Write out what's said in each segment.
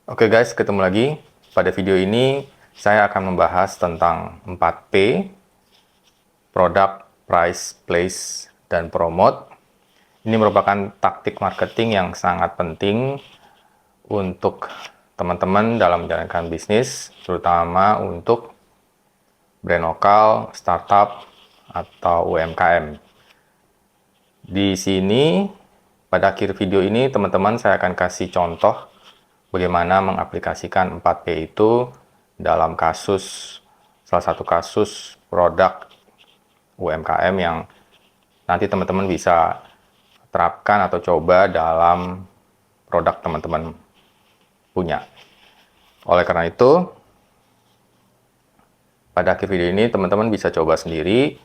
Oke guys, ketemu lagi. Pada video ini saya akan membahas tentang 4P, Product, Price, Place, dan Promote. Ini merupakan taktik marketing yang sangat penting untuk teman-teman dalam menjalankan bisnis, terutama untuk brand lokal, startup, atau UMKM. Di sini, pada akhir video ini, teman-teman saya akan kasih contoh bagaimana mengaplikasikan 4P itu dalam salah satu kasus produk UMKM yang nanti teman-teman bisa terapkan atau coba dalam produk teman-teman punya. Oleh karena itu, pada akhir video ini teman-teman bisa coba sendiri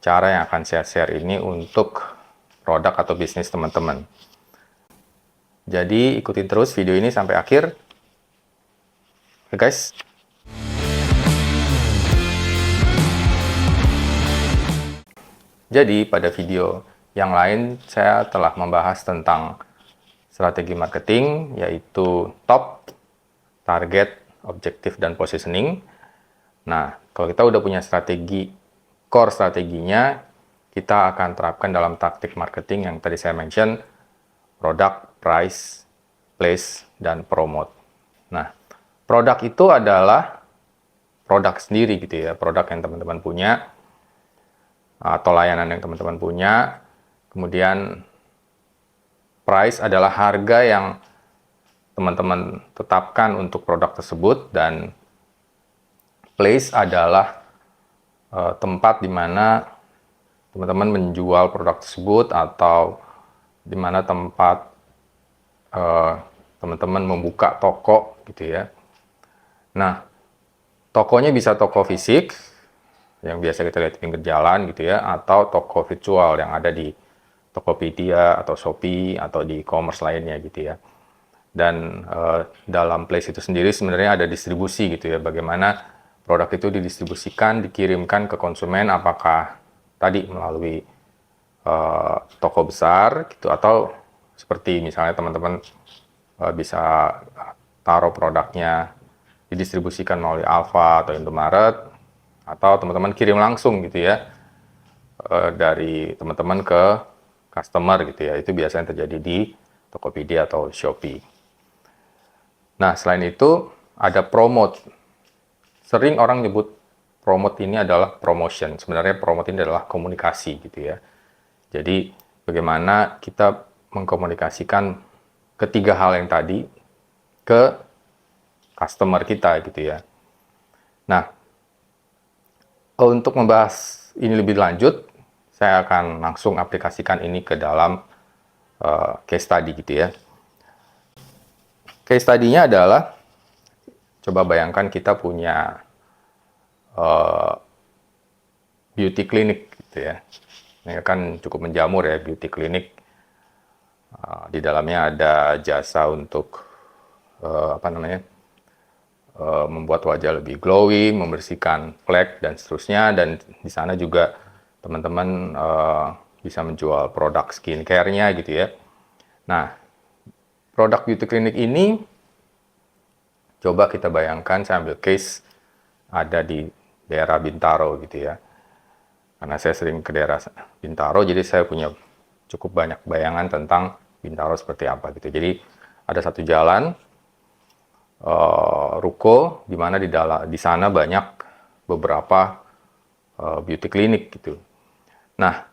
cara yang akan saya share ini untuk produk atau bisnis teman-teman. Jadi ikutin terus video ini sampai akhir. Oke guys. Jadi pada video yang lain saya telah membahas tentang strategi marketing, yaitu top, target, objektif, dan positioning. Nah, kalau kita udah punya core strateginya, kita akan terapkan dalam taktik marketing yang tadi saya mention, product, price, place, dan promote. Nah, produk itu adalah produk sendiri gitu ya, produk yang teman-teman punya, atau layanan yang teman-teman punya. Kemudian price adalah harga yang teman-teman tetapkan untuk produk tersebut, dan place adalah tempat di mana teman-teman menjual produk tersebut, atau di mana tempat teman-teman membuka toko gitu ya. Nah, tokonya bisa toko fisik yang biasa kita lihat di pinggir jalan gitu ya, atau toko virtual yang ada di Tokopedia atau Shopee atau di e-commerce lainnya gitu ya. Dan dalam place itu sendiri sebenarnya ada distribusi gitu ya, bagaimana produk itu didistribusikan, dikirimkan ke konsumen, apakah tadi melalui toko besar gitu, atau seperti misalnya teman-teman bisa taruh produknya didistribusikan melalui Alfa atau Indomaret, atau teman-teman kirim langsung gitu ya dari teman-teman ke customer gitu ya. Itu biasanya terjadi di Tokopedia atau Shopee. Nah, selain itu ada promote. Sering orang nyebut promote ini adalah promotion. Sebenarnya promote ini adalah komunikasi gitu ya. Jadi bagaimana kita mengkomunikasikan ketiga hal yang tadi ke customer kita gitu ya. Nah, untuk membahas ini lebih lanjut, saya akan langsung aplikasikan ini ke dalam case study gitu ya. Case study-nya adalah, coba bayangkan kita punya beauty clinic gitu ya. Ini kan cukup menjamur ya, beauty clinic. Di dalamnya ada jasa untuk membuat wajah lebih glowing, membersihkan flek dan seterusnya. Dan di sana juga teman-teman bisa menjual produk skincare-nya gitu ya. Nah, produk beauty clinic ini, coba kita bayangkan, saya ambil case ada di daerah Bintaro gitu ya. Karena saya sering ke daerah Bintaro, jadi saya punya cukup banyak bayangan tentang Bintaro seperti apa gitu. Jadi ada satu jalan ruko di mana di sana banyak beberapa beauty clinic gitu. Nah,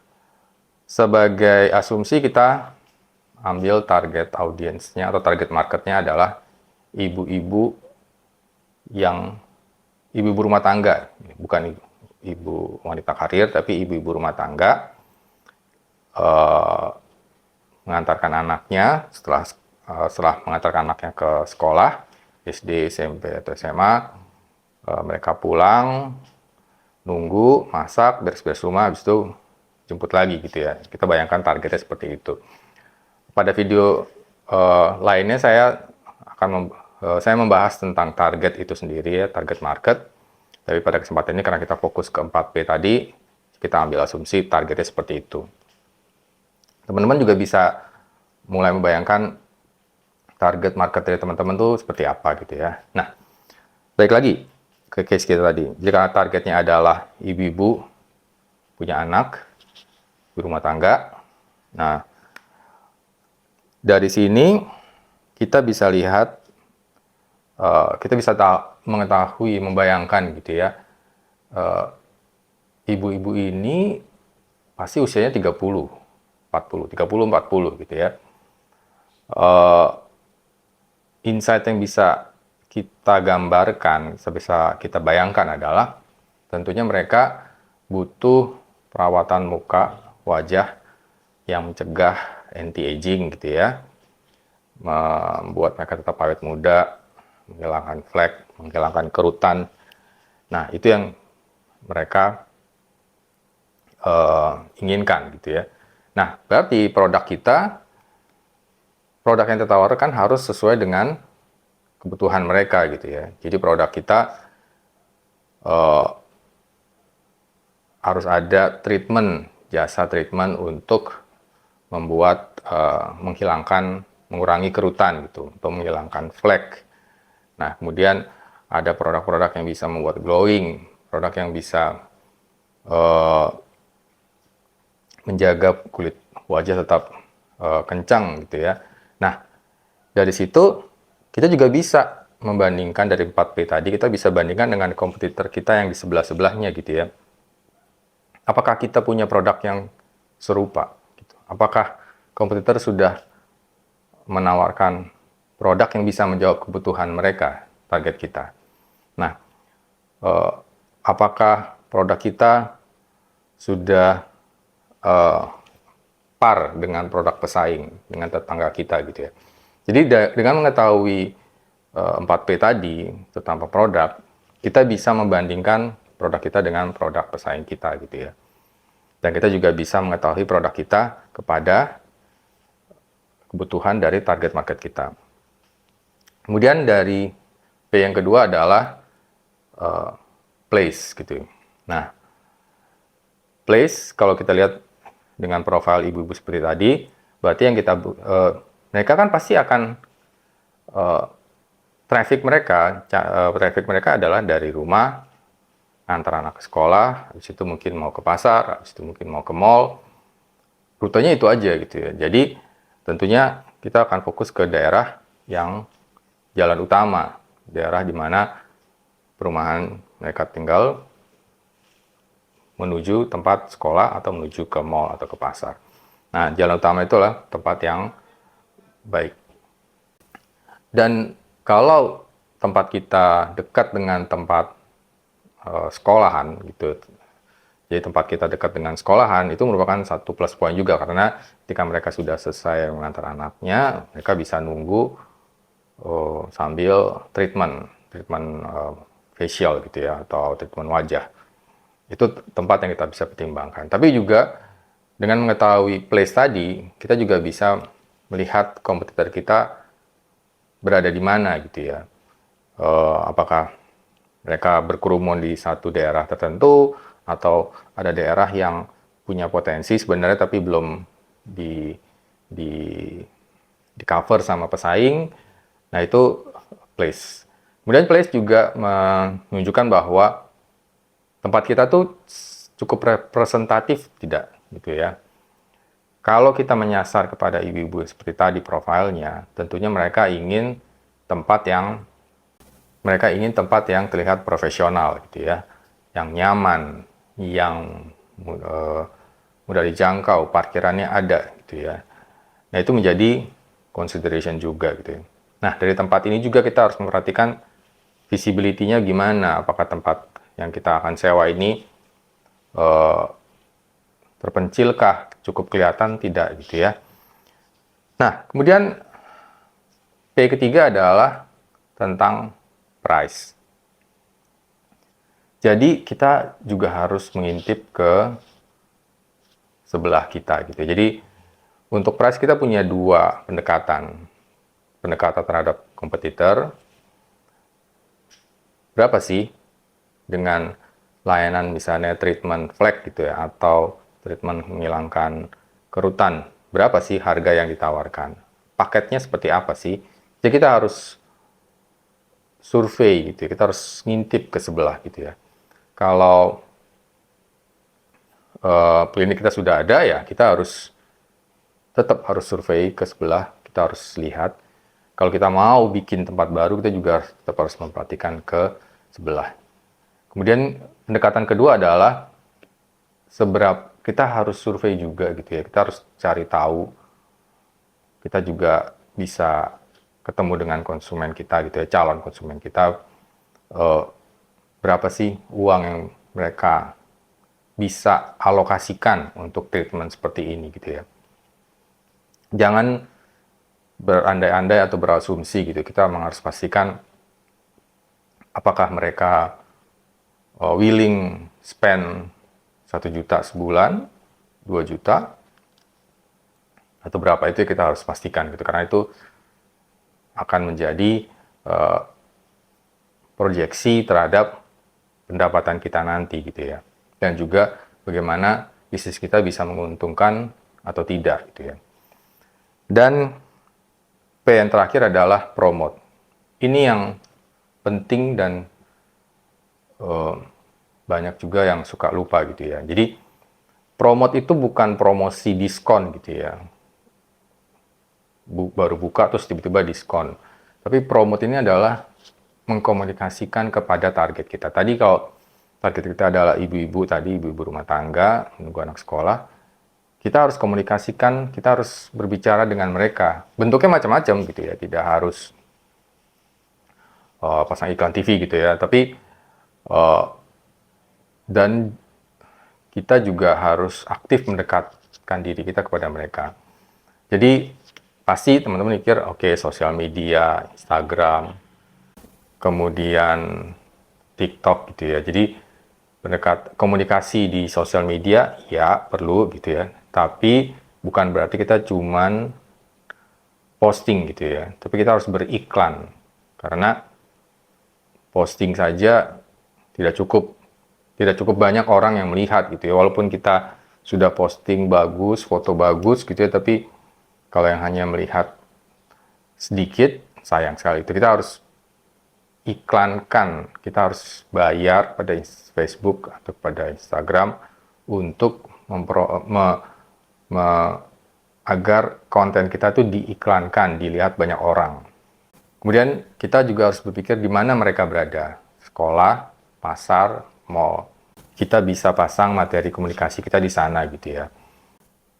sebagai asumsi kita ambil target audiensnya atau target marketnya adalah ibu-ibu rumah tangga, bukan ibu wanita karir, tapi ibu-ibu rumah tangga mengantarkan anaknya setelah mengantarkan anaknya ke sekolah SD, SMP, atau SMA, mereka pulang, nunggu, masak, beres-beres rumah, habis itu jemput lagi gitu ya. Kita bayangkan targetnya seperti itu. Pada video lainnya saya membahas tentang target itu sendiri ya, target market. Tapi pada kesempatan ini karena kita fokus ke 4P tadi, kita ambil asumsi targetnya seperti itu. Teman-teman juga bisa mulai membayangkan target market dari teman-teman tuh seperti apa gitu ya. Nah, balik lagi ke case kita tadi. Jika targetnya adalah ibu-ibu punya anak di rumah tangga, nah dari sini kita bisa lihat, kita bisa mengetahui, membayangkan gitu ya, ibu-ibu ini pasti usianya 30, 40 gitu ya. Insight yang bisa kita gambarkan, bisa kita bayangkan adalah tentunya mereka butuh perawatan muka, wajah yang mencegah anti-aging gitu ya, membuat mereka tetap awet muda, menghilangkan flek, menghilangkan kerutan. Nah, itu yang mereka inginkan gitu ya. Nah, berarti produk yang kita tawarkan harus sesuai dengan kebutuhan mereka gitu ya. Jadi produk kita harus ada treatment, jasa treatment untuk membuat mengurangi kerutan gitu, untuk menghilangkan flek. Nah, kemudian ada produk-produk yang bisa membuat glowing, produk yang bisa menjaga kulit wajah tetap kencang gitu ya. Nah, dari situ kita juga bisa membandingkan dari 4P tadi, kita bisa bandingkan dengan kompetitor kita yang di sebelah-sebelahnya gitu ya. Apakah kita punya produk yang serupa? Gitu. Apakah kompetitor sudah menawarkan produk yang bisa menjawab kebutuhan mereka, target kita? Nah, apakah produk kita sudah par dengan produk pesaing, dengan tetangga kita gitu ya. Jadi dengan mengetahui 4P tadi tentang produk, kita bisa membandingkan produk kita dengan produk pesaing kita gitu ya. Dan kita juga bisa mengetahui produk kita kepada kebutuhan dari target market kita. Kemudian dari P yang kedua adalah place gitu. Nah, place kalau kita lihat dengan profil ibu-ibu seperti tadi, berarti yang kita mereka kan pasti akan traffic mereka adalah dari rumah, antar anak ke sekolah, habis itu mungkin mau ke pasar, habis itu mungkin mau ke mall. Rutenya itu aja gitu ya. Jadi tentunya kita akan fokus ke daerah yang jalan utama, daerah di mana perumahan mereka tinggal, menuju tempat sekolah atau menuju ke mall atau ke pasar. Nah, jalan utama itulah tempat yang baik. Dan kalau tempat kita dekat dengan tempat sekolahan gitu, jadi tempat kita dekat dengan sekolahan itu merupakan satu plus point juga, karena ketika mereka sudah selesai mengantar anaknya, mereka bisa nunggu sambil treatment facial gitu ya, atau treatment wajah. Itu tempat yang kita bisa pertimbangkan. Tapi juga dengan mengetahui place tadi, kita juga bisa melihat kompetitor kita berada di mana gitu ya. Apakah mereka berkerumun di satu daerah tertentu, atau ada daerah yang punya potensi sebenarnya tapi belum di cover sama pesaing. Nah, itu place. Kemudian place juga menunjukkan bahwa tempat kita tuh cukup representatif tidak gitu ya. Kalau kita menyasar kepada ibu-ibu seperti tadi profilnya, tentunya mereka ingin tempat yang terlihat profesional gitu ya, yang nyaman, yang mudah dijangkau, parkirannya ada gitu ya. Nah, itu menjadi consideration juga gitu ya. Nah, dari tempat ini juga kita harus memperhatikan visibility-nya gimana, apakah tempat yang kita akan sewa ini terpencilkah, cukup kelihatan tidak gitu ya. Nah, kemudian P ketiga adalah tentang price. Jadi kita juga harus mengintip ke sebelah kita gitu. Jadi untuk price kita punya dua pendekatan. Pendekatan terhadap kompetitor. Berapa sih dengan layanan misalnya treatment flek gitu ya, atau treatment menghilangkan kerutan, berapa sih harga yang ditawarkan? Paketnya seperti apa sih? Jadi kita harus survei gitu ya, kita harus ngintip ke sebelah gitu ya. Kalau klinik kita sudah ada ya, kita tetap harus survei ke sebelah, kita harus lihat. Kalau kita mau bikin tempat baru, kita juga tetap harus memperhatikan ke sebelah. Kemudian pendekatan kedua adalah seberapa kita harus survei juga gitu ya. Kita harus cari tahu. Kita juga bisa ketemu dengan konsumen kita gitu ya, calon konsumen kita, berapa sih uang yang mereka bisa alokasikan untuk treatment seperti ini gitu ya. Jangan berandai-andai atau berasumsi gitu. Kita memang harus pastikan apakah mereka willing spend 1 juta sebulan, 2 juta, atau berapa, itu kita harus pastikan gitu. Karena itu akan menjadi proyeksi terhadap pendapatan kita nanti gitu ya. Dan juga bagaimana bisnis kita bisa menguntungkan atau tidak gitu ya. Dan P yang terakhir adalah promote. Ini yang penting dan banyak juga yang suka lupa gitu ya. Jadi promote itu bukan promosi diskon gitu ya. Baru buka terus tiba-tiba diskon. Tapi promote ini adalah mengkomunikasikan kepada target kita. Tadi kalau target kita adalah ibu-ibu tadi, ibu-ibu rumah tangga, menunggu anak sekolah, kita harus komunikasikan, kita harus berbicara dengan mereka. Bentuknya macam-macam gitu ya, tidak harus pasang iklan TV gitu ya, tapi dan kita juga harus aktif mendekatkan diri kita kepada mereka. Jadi pasti teman-teman mikir, oke, sosial media, Instagram, kemudian TikTok gitu ya. Jadi komunikasi di sosial media ya perlu gitu ya. Tapi bukan berarti kita cuman posting gitu ya. Tapi kita harus beriklan. Karena posting saja tidak cukup. Tidak cukup banyak orang yang melihat gitu ya. Walaupun kita sudah posting bagus, foto bagus gitu ya, tapi kalau yang hanya melihat sedikit, sayang sekali. Itu kita harus iklankan, kita harus bayar pada Facebook atau pada Instagram untuk agar konten kita tuh diiklankan, dilihat banyak orang. Kemudian kita juga harus berpikir di mana mereka berada. Sekolah, pasar, mall. Kita bisa pasang materi komunikasi kita di sana gitu ya.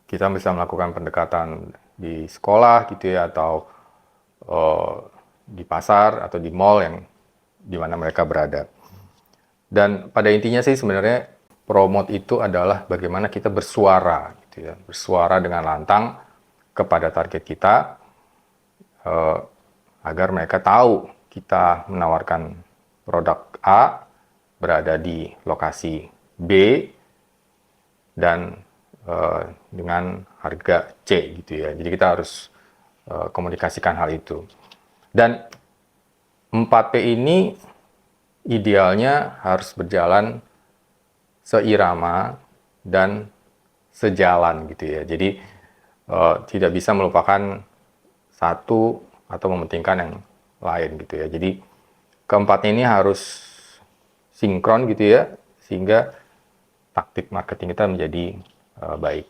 Kita bisa melakukan pendekatan di sekolah gitu ya, atau di pasar atau di mall yang di mana mereka berada. Dan pada intinya sih sebenarnya promote itu adalah bagaimana kita bersuara gitu ya, bersuara dengan lantang kepada target kita agar mereka tahu kita menawarkan produk A berada di lokasi B dan dengan harga C gitu ya. Jadi kita harus komunikasikan hal itu. Dan 4P ini idealnya harus berjalan seirama dan sejalan gitu ya. Jadi tidak bisa melupakan satu atau mementingkan yang lain gitu ya. Jadi keempatnya ini harus sinkron gitu ya, sehingga taktik marketing kita menjadi baik.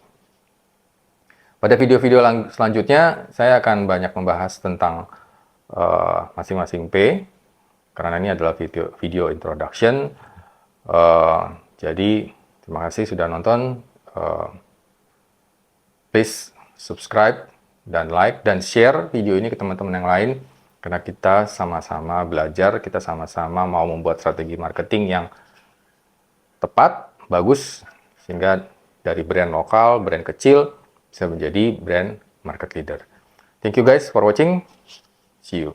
Pada video-video selanjutnya, saya akan banyak membahas tentang masing-masing P, karena ini adalah video introduction. Jadi, terima kasih sudah nonton. Please subscribe dan like dan share video ini ke teman-teman yang lain, karena kita sama-sama belajar, kita sama-sama mau membuat strategi marketing yang tepat, bagus, sehingga dari brand lokal, brand kecil, bisa menjadi brand market leader. Thank you guys for watching. See you.